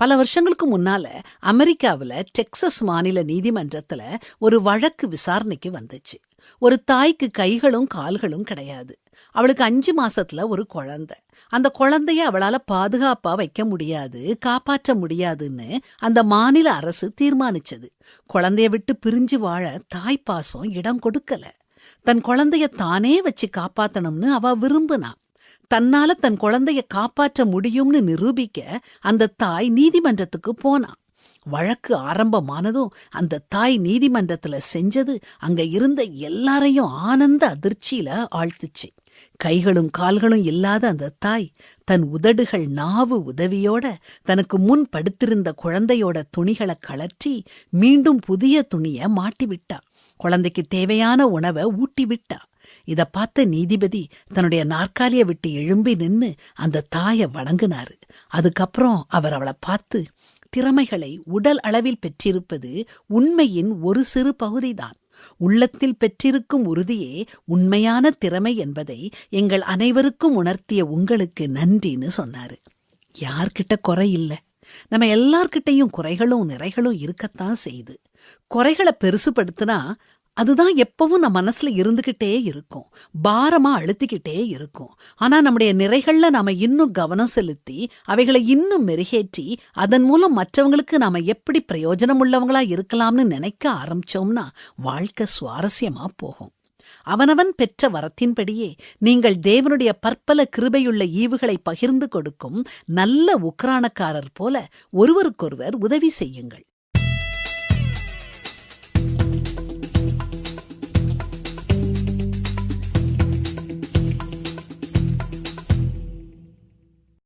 பல வருஷங்களுக்கு முன்னால அமெரிக்காவுல டெக்சஸ் மாநில நீதிமன்றத்துல ஒரு வழக்கு விசாரணைக்கு வந்துச்சு. ஒரு தாய்க்கு கைகளும் கால்களும் கிடையாது. அவளுக்கு 5 மாசத்துல ஒரு குழந்தை. அந்த குழந்தைய அவளால பாதுகாப்பா வைக்க முடியாது, காப்பாற்ற முடியாதுன்னு அந்த மாநில அரசு தீர்மானிச்சது. குழந்தைய விட்டு பிரிஞ்சு வாழ தாய் பாசம் இடம் கொடுக்கல. தன் குழந்தைய தானே வச்சு காப்பாத்தணும்னு அவ விரும்புனா. தன்னால தன் குழந்தைய காப்பாற்ற முடியும்னு நிரூபிக்க அந்த தாய் நீதிமன்றத்துக்கு போனா. வழக்கு ஆரம்பமானதும் அந்த தாய் நீதிமன்றத்துல செஞ்சது அங்க இருந்த எல்லாரையும் ஆனந்த அதிர்ச்சியில ஆழ்த்துச்சு. கைகளும் கால்களும் இல்லாத அந்த தாய் தன் உதடுகள் நாவு உதவியோட தனக்கு முன் படுத்திருந்த குழந்தையோட துணிகளை கழற்றி மீண்டும் புதிய துணிய மாட்டிவிட்டா. குழந்தைக்கு தேவையான உணவை ஊட்டிவிட்டா. இத பார்த்த நீதிபதி தன்னுடைய நாற்காலிய விட்டு எழும்பி நின்னு அந்த தாயை வணங்குனாரு. அதுக்கப்புறம் அவர் அவளை பார்த்து, திறமைகளை உடல் அளவில் பெற்றிருப்பது உண்மையின் ஒரு சிறு பகுதிதான். உள்ளத்தில் பெற்றிருக்கும் உறுதியே உண்மையான திறமை என்பதை எங்கள் அனைவருக்கும் உணர்த்திய உங்களுக்கு நன்றின்னு சொன்னாரு. யார்கிட்ட குறை இல்ல? நம்ம எல்லார்கிட்டையும் குறைகளும் நிறைகளும் இருக்கத்தான் செய்யுது. குறைகளை பெருசுபடுத்தினா அதுதான் எப்பவும் நம்ம மனசுல இருந்துகிட்டே இருக்கும், பாரமா அழுத்திக்கிட்டே இருக்கும். ஆனா நம்முடைய நிறைகள்ல நாம இன்னும் கவனம் செலுத்தி அவைகளை இன்னும் மெருகேற்றி அதன் மூலம் மற்றவங்களுக்கு நாம எப்படி பிரயோஜனம் உள்ளவங்களா இருக்கலாம்னு நினைக்க ஆரம்பிச்சோம்னா வாழ்க்கை சுவாரஸ்யமா போகும். அவனவன் பெற்ற வரத்தின்படியே நீங்கள் தேவனுடைய பற்பல கிருபையுள்ள ஈவுகளை பகிர்ந்து கொடுக்கும் நல்ல உக்ரானக்காரர் போல ஒருவருக்கொருவர் உதவி செய்யுங்கள்.